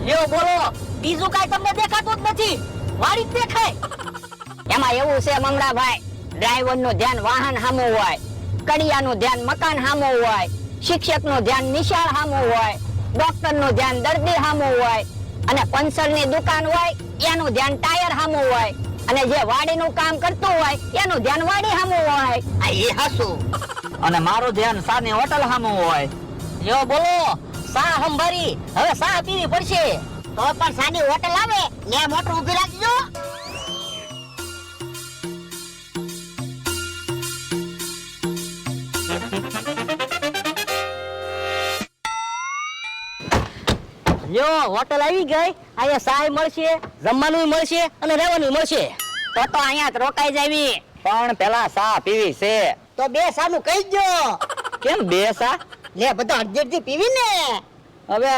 લ્યો બોલો, બીજું કાઈ તમને દેખાતું જ નથી, વાડી જ દેખાય. એમાં એવું છે મમરાભાઈ, ડ્રાઈવરનું ધ્યાન વાહન સામું હોય, કડિયાનું ધ્યાન મકાન સામું હોય, શિક્ષકનું ધ્યાન નિશાળ સામું હોય, ડોક્ટરનું ધ્યાન દર્દી સામું હોય, અને પંચરની દુકાન હોય એનું ધ્યાન ટાયર સામું હોય, અને જે વાડીનું કામ કરતું હોય એનું ધ્યાન વાડી સામું હોય. આ એ હાસુ. અને મારું ધ્યાન સાની હોટલ સામું હોય. લ્યો બોલો, સા હંભારી, હવે સા પીવી પડશે. તો પણ સાની હોટલ આવે ને મોટર ઊભી રાખજો. લ્યો હોટલ આવી ગઈ, અહીંયા સાય મળશે, જમવાનું મળશે અને રહેવાનું મળશે. તો અહીંયા જ રોકાઈ જાવી. પણ પેલા સા પીવી છે. તો બે સાનું કહી દો. કેમ બે સા? લે બધા અડધી પીવી ને. હવે